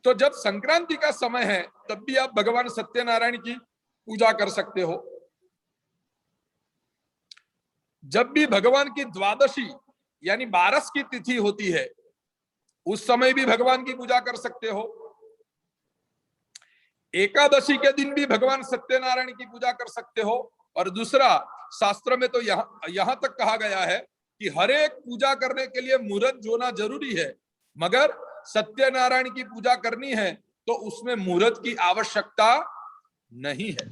तो जब संक्रांति का समय है तब भी आप भगवान सत्यनारायण की पूजा कर सकते हो। जब भी भगवान की द्वादशी यानी 12 की तिथि होती है, उस समय भी भगवान की पूजा कर सकते हो। एकादशी के दिन भी भगवान सत्यनारायण की पूजा कर सकते हो। और दूसरा, शास्त्र में तो यहां तक कहा गया है कि हर एक पूजा करने के लिए मुहूर्त जोना जरूरी है, मगर सत्यनारायण की पूजा करनी है तो उसमें मुहूर्त की आवश्यकता नहीं है।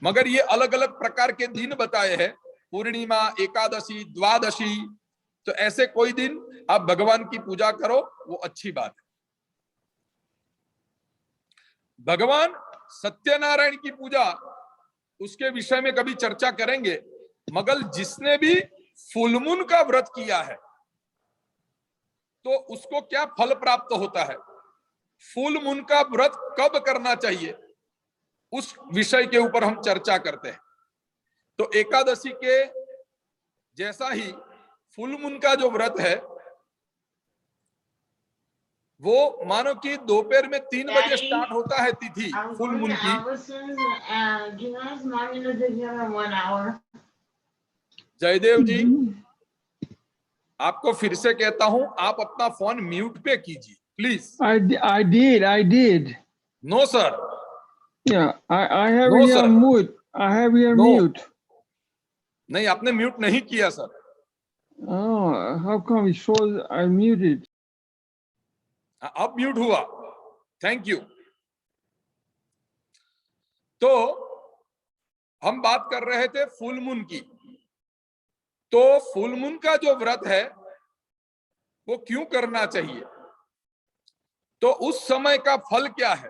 मगर ये अलग अलग प्रकार के दिन बताए हैं, पूर्णिमा, एकादशी, द्वादशी, तो ऐसे कोई दिन आप भगवान की पूजा करो, वो अच्छी बात है। भगवान सत्यनारायण की पूजा, उसके विषय में कभी चर्चा करेंगे, मगर जिसने भी फुल मून का व्रत किया है तो उसको क्या फल प्राप्त होता है, फुल मून का व्रत कब करना चाहिए, उस विषय के ऊपर हम चर्चा करते हैं। तो एकादशी के जैसा ही फुल मून का जो व्रत है, वो मानो कि दोपहर में 3 बजे Daddy, स्टार्ट होता है तिथि I'm full going moon to की। Albertsons and do you guys want me to be here in 1 hour? Jaydev जी, आपको फिर से कहता हूं, आप अपना फोन म्यूट पे कीजिए please. I did. No sir, Yeah, I have No, it sir. on mute. I have it on No. mute. नहीं, आपने म्यूट नहीं किया sir. Oh, how come it shows I muted? अब म्यूट हुआ, thank you. तो हम बात कर रहे थे फुल मून की। तो फुल मून का जो व्रत है वो क्यों करना चाहिए, तो उस समय का फल क्या है।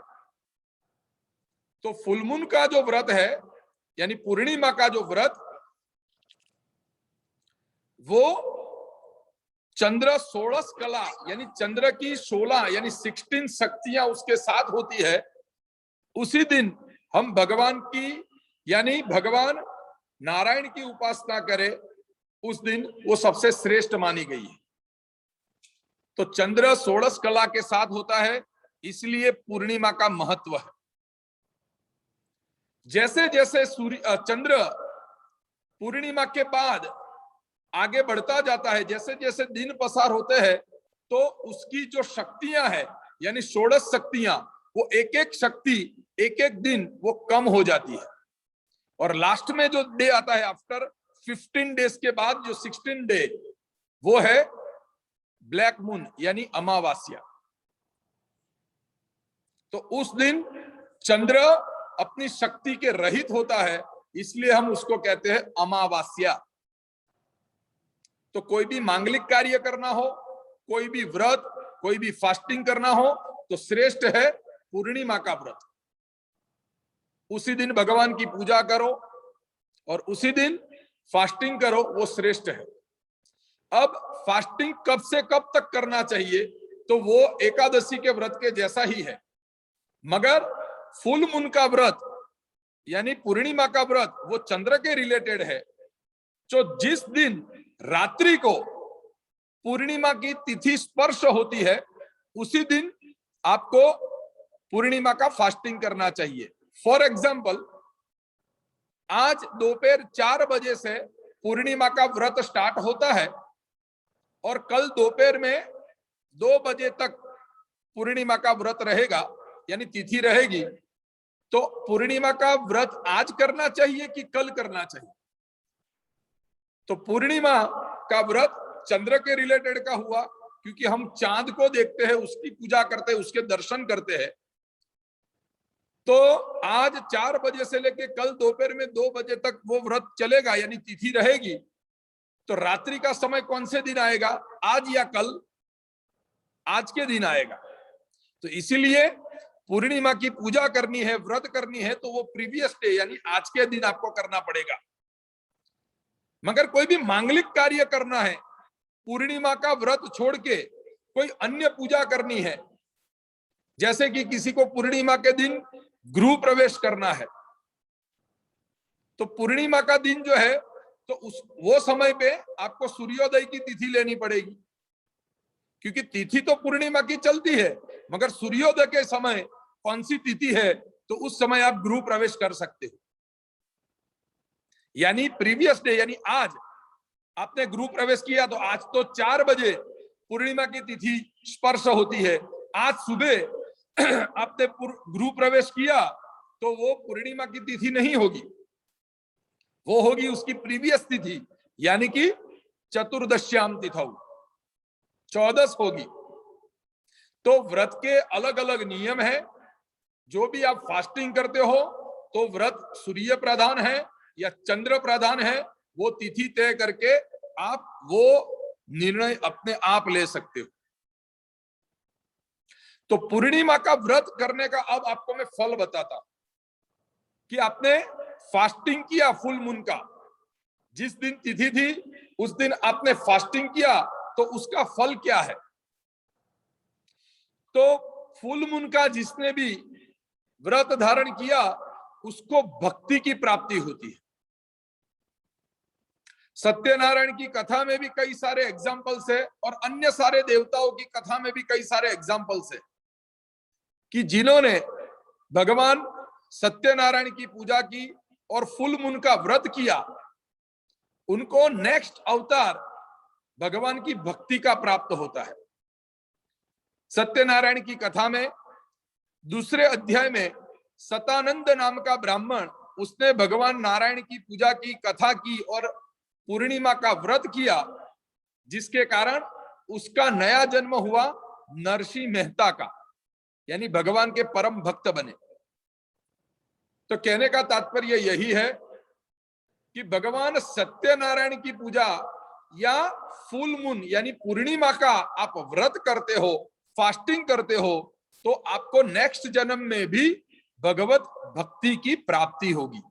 तो फुल मून का जो व्रत है यानी पूर्णिमा का जो व्रत, वो चंद्र 16 कला यानी चंद्र की 16 यानी 16 शक्तियां उसके साथ होती है। उसी दिन हम भगवान की यानी भगवान नारायण की उपासना करें, उस दिन वो सबसे श्रेष्ठ मानी गई है। तो चंद्र 16 कला के साथ होता है, इसलिए पूर्णिमा का महत्व है। जैसे जैसे सूर्य चंद्र पूर्णिमा के बाद आगे बढ़ता जाता है, जैसे जैसे दिन पसार होते हैं, तो उसकी जो शक्तियां हैं यानी 16 शक्तियां, वो एक एक शक्ति एक एक दिन वो कम हो जाती है। और लास्ट में जो डे आता है आफ्टर 15 डेज के बाद, जो 16 डे, वो है ब्लैक मून यानी अमावास्या। तो उस दिन चंद्र अपनी शक्ति के रहित होता है, इसलिए हम उसको कहते हैं अमावास्या। तो कोई भी मांगलिक कार्य करना हो, कोई भी व्रत, कोई भी फास्टिंग करना हो, तो श्रेष्ठ है पूर्णिमा का व्रत। उसी दिन भगवान की पूजा करो और उसी दिन फास्टिंग करो, वो श्रेष्ठ है। अब फास्टिंग कब से कब तक करना चाहिए, तो वो एकादशी के व्रत के जैसा ही है, मगर फुल मून का व्रत यानी पूर्णिमा का व्रत वो चंद्र के रिलेटेड है। जो जिस दिन रात्रि को पूर्णिमा की तिथि स्पर्श होती है, उसी दिन आपको पूर्णिमा का फास्टिंग करना चाहिए। फॉर एग्जाम्पल, आज दोपहर 4 बजे से पूर्णिमा का व्रत स्टार्ट होता है और कल दोपहर में 2 बजे तक पूर्णिमा का व्रत रहेगा यानी तिथि रहेगी। तो पूर्णिमा का व्रत आज करना चाहिए कि कल करना चाहिए। तो पूर्णिमा का व्रत चंद्र के रिलेटेड का हुआ, क्योंकि हम चांद को देखते हैं, उसकी पूजा करते हैं, उसके दर्शन करते हैं। तो आज 4 बजे से लेके कल दोपहर में 2 बजे तक वो व्रत चलेगा यानी तिथि रहेगी। तो रात्रि का समय कौन से दिन आएगा, आज या कल? आज के दिन आएगा। तो इसीलिए पूर्णिमा की पूजा करनी है, व्रत करनी है, तो वो प्रीवियस डे यानी आज के दिन आपको करना पड़ेगा। मगर कोई भी मांगलिक कार्य करना है, पूर्णिमा का व्रत छोड़ के कोई अन्य पूजा करनी है, जैसे कि किसी को पूर्णिमा के दिन गृह प्रवेश करना है, तो पूर्णिमा का दिन जो है, तो वो समय पे आपको सूर्योदय की तिथि लेनी पड़ेगी, क्योंकि तिथि तो पूर्णिमा की चलती है, मगर सूर्योदय के समय कौन सी तिथि है, तो उस समय आप गृह प्रवेश कर सकते हो। यानी प्रीवियस डे यानी आज आपने गृह प्रवेश किया, तो आज तो 4 बजे पूर्णिमा की तिथि स्पर्श होती है। आज सुबह आपने गृह प्रवेश किया, तो वो पूर्णिमा की तिथि नहीं होगी, वो होगी उसकी प्रीवियस तिथि यानी कि चतुर्दश्याम तिथौ, 14 होगी। तो व्रत के अलग अलग नियम है। जो भी आप फास्टिंग करते हो, तो व्रत सूर्य प्रधान है या चंद्र प्रधान है, वो तिथि तय करके आप वो निर्णय अपने आप ले सकते हो। तो पूर्णिमा का व्रत करने का अब आपको मैं फल बताता कि आपने फास्टिंग किया फुल मून का, जिस दिन तिथि थी उस दिन आपने फास्टिंग किया, तो उसका फल क्या है। तो फुल मून का जिसने भी व्रत धारण किया, उसको भक्ति की प्राप्ति होती है। सत्यनारायण की कथा में भी कई सारे एग्जाम्पल्स है और अन्य सारे देवताओं की कथा में भी कई सारे एग्जाम्पल्स है कि जिन्होंने भगवान सत्यनारायण की पूजा की और फुल मून का व्रत किया, उनको नेक्स्ट अवतार भगवान की भक्ति का प्राप्त होता है। सत्यनारायण की कथा में दूसरे अध्याय में सतानंद नाम का ब्राह्मण, उसने भगवान नारायण की पूजा की, कथा की और पूर्णिमा का व्रत किया, जिसके कारण उसका नया जन्म हुआ नरसिंह मेहता का, यानी भगवान के परम भक्त बने। तो कहने का तात्पर्य यही है कि भगवान सत्यनारायण की पूजा या फुल मून यानी पूर्णिमा का आप व्रत करते हो, फास्टिंग करते हो, तो आपको नेक्स्ट जन्म में भी भगवत भक्ति की प्राप्ति होगी।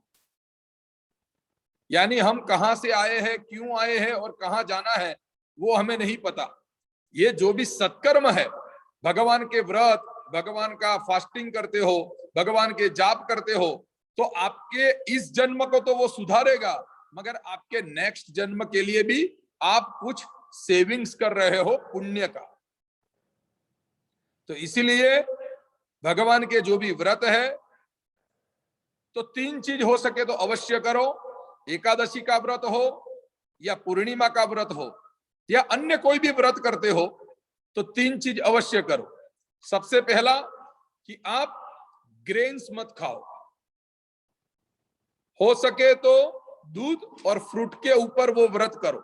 यानी हम कहां से आए हैं, क्यों आए हैं और कहां जाना है वो हमें नहीं पता। ये जो भी सत्कर्म है, भगवान के व्रत, भगवान का फास्टिंग करते हो, भगवान के जाप करते हो, तो आपके इस जन्म को तो वो सुधारेगा, मगर आपके नेक्स्ट जन्म के लिए भी आप कुछ सेविंग्स कर रहे हो पुण्य का। तो इसीलिए भगवान के जो भी व्रत है, तो 3 चीज हो सके तो अवश्य करो। एकादशी का व्रत हो या पूर्णिमा का व्रत हो या अन्य कोई भी व्रत करते हो, तो 3 चीज अवश्य करो। सबसे पहला कि आप ग्रेन्स मत खाओ, हो सके तो दूध और फ्रूट के ऊपर वो व्रत करो।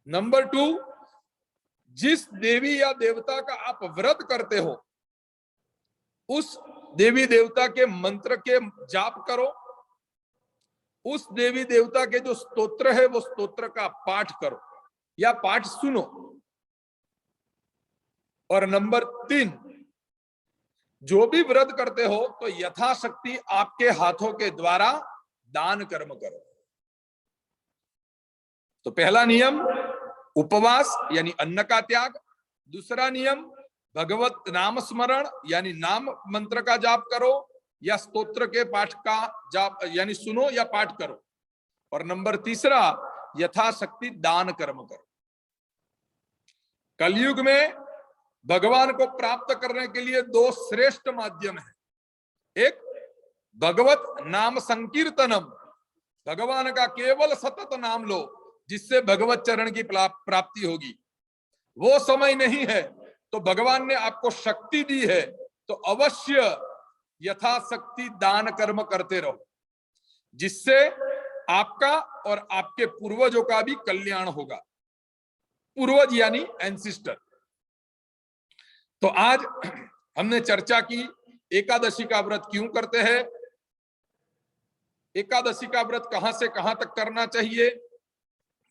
नंबर 2, जिस देवी या देवता का आप व्रत करते हो, उस देवी देवता के मंत्र के जाप करो, उस देवी देवता के जो स्तोत्र है वो स्तोत्र का पाठ करो या पाठ सुनो। और नंबर 3, जो भी व्रत करते हो तो यथाशक्ति आपके हाथों के द्वारा दान कर्म करो। तो पहला नियम उपवास यानी अन्न का त्याग, दूसरा नियम भगवत नाम स्मरण यानी नाम मंत्र का जाप करो या स्तोत्र के पाठ का जाप यानी सुनो या पाठ करो, और नंबर 3 यथाशक्ति दान कर्म करो। कलयुग में भगवान को प्राप्त करने के लिए 2 श्रेष्ठ माध्यम है। एक भगवत नाम संकीर्तनम, भगवान का केवल सतत नाम लो जिससे भगवत चरण की प्राप्ति होगी। वो समय नहीं है तो भगवान ने आपको शक्ति दी है, तो अवश्य यथाशक्ति दान कर्म करते रहो, जिससे आपका और आपके पूर्वजों का भी कल्याण होगा। पूर्वज यानी एंसिस्टर। तो आज हमने चर्चा की एकादशी का व्रत क्यों करते हैं, एकादशी का व्रत कहां से कहां तक करना चाहिए,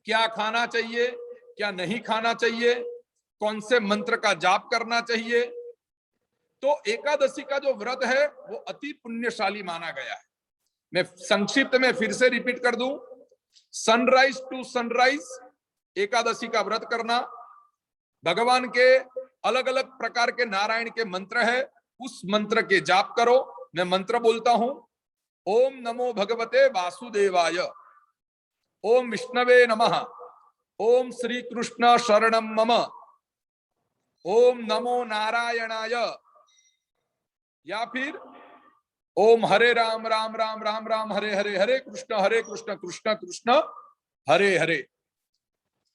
क्या खाना चाहिए, क्या नहीं खाना चाहिए, कौन से मंत्र का जाप करना चाहिए। तो एकादशी का जो व्रत है वो अति पुण्यशाली माना गया है। मैं संक्षिप्त में फिर से रिपीट कर दूं, सनराइज टू सनराइज एकादशी का व्रत करना, भगवान के अलग अलग प्रकार के नारायण के मंत्र है, उस मंत्र के जाप करो। मैं मंत्र बोलता हूं, ओम नमो भगवते वासुदेवाय, ओम विष्णवे नमः, ओम श्री कृष्ण शरणम मम, ओम नमो नारायणाय, या फिर ओम हरे राम राम राम राम राम हरे हरे, हरे कृष्ण कृष्ण कृष्ण हरे हरे।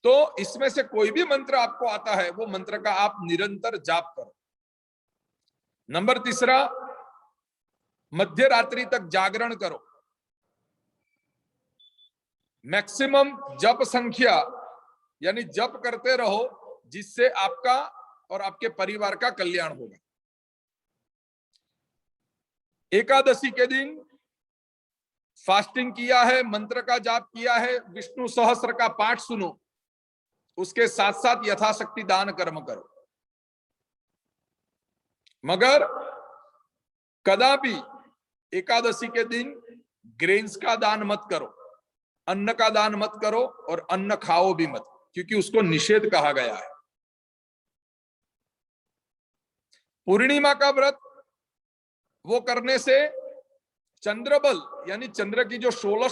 तो इसमें से कोई भी मंत्र आपको आता है वो मंत्र का आप निरंतर जाप करो। नंबर 3, मध्य रात्रि तक जागरण करो। मैक्सिमम जप संख्या यानी जप करते रहो, जिससे आपका और आपके परिवार का कल्याण होगा। एकादशी के दिन फास्टिंग किया है, मंत्र का जाप किया है, विष्णु सहस्त्र का पाठ सुनो, उसके साथ साथ यथाशक्ति दान कर्म करो। मगर कदापि एकादशी के दिन ग्रेन्स का दान मत करो, अन्न का दान मत करो और अन्न खाओ भी मत, क्योंकि उसको निषेध कहा गया है। पूर्णिमा का व्रत वो करने से चंद्र बल यानी चंद्र की जो 16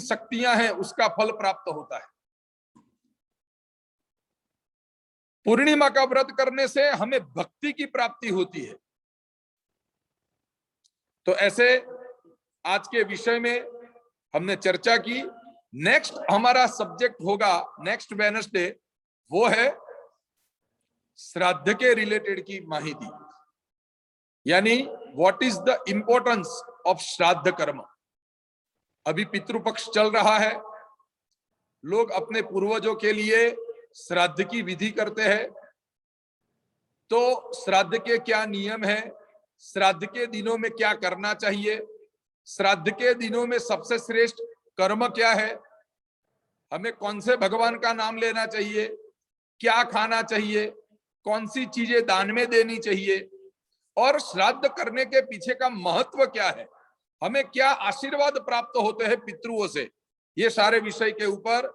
शक्तियां हैं उसका फल प्राप्त होता है। पूर्णिमा का व्रत करने से हमें भक्ति की प्राप्ति होती है। तो ऐसे आज के विषय में हमने चर्चा की। नेक्स्ट हमारा सब्जेक्ट होगा नेक्स्ट वेडनेसडे, वो है श्राद्ध के रिलेटेड की माहिती, यानी what is the importance of श्राद्ध कर्म। अभी पितृपक्ष चल रहा है, लोग अपने पूर्वजों के लिए श्राद्ध की विधि करते हैं। तो श्राद्ध के क्या नियम है, श्राद्ध के दिनों में क्या करना चाहिए, श्राद्ध के दिनों में सबसे श्रेष्ठ कर्म क्या है, हमें कौन से भगवान का नाम लेना चाहिए, क्या खाना चाहिए, कौन सी चीजें दान में देनी चाहिए, और श्राद्ध करने के पीछे का महत्व क्या है, हमें क्या आशीर्वाद प्राप्त होते हैं पितृओं से, ये सारे विषय के ऊपर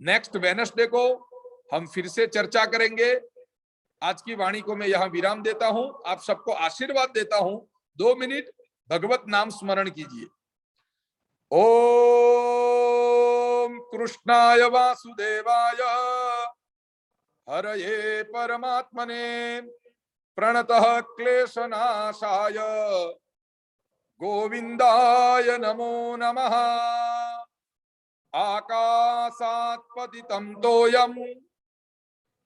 नेक्स्ट वेडनेसडे को हम फिर से चर्चा करेंगे। आज की वाणी को मैं यहां विराम देता हूं, आप सबको आशीर्वाद देता हूं। 2 मिनट भगवत नाम स्मरण कीजिए। ओम कृष्णाय वासुदेवाय हरये परमात्मने प्रणतः क्लेशनाशाय गोविंदाय नमो नमः। आकाशात् पतितं तोयं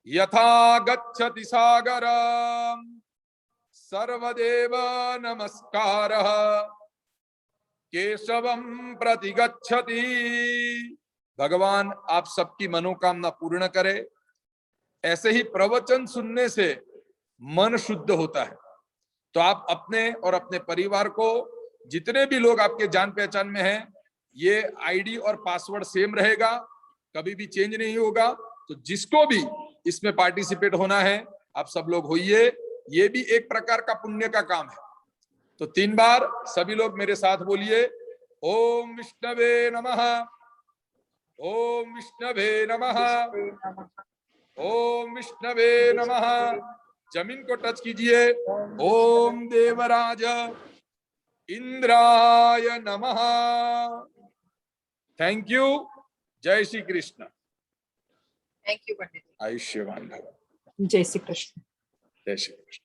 यथा गच्छति सागरं सर्वदेव नमस्कारः केशवं प्रति गच्छति। भगवान आप सबकी मनोकामना पूर्ण करे। ऐसे ही प्रवचन सुनने से मन शुद्ध होता है। तो आप अपने और अपने परिवार को, जितने भी लोग आपके जान पहचान में हैं, ये आईडी और पासवर्ड सेम रहेगा, कभी भी चेंज नहीं होगा। तो जिसको भी इसमें पार्टिसिपेट होना है आप सब लोग होइए, ये भी एक प्रकार का पुण्य का काम है। तो 3 बार सभी लोग मेरे साथ बोलिए, ओम विष्णवे नमः, ओम विष्णवे नमः, ओम विष्णवे नमः। जमीन को टच कीजिए। ओम देवराज इंद्राय नमः। Thank you. जय श्री कृष्ण। थैंक यू पंडित। आयुष्यवान भव। जय श्री कृष्ण। जय श्री कृष्ण।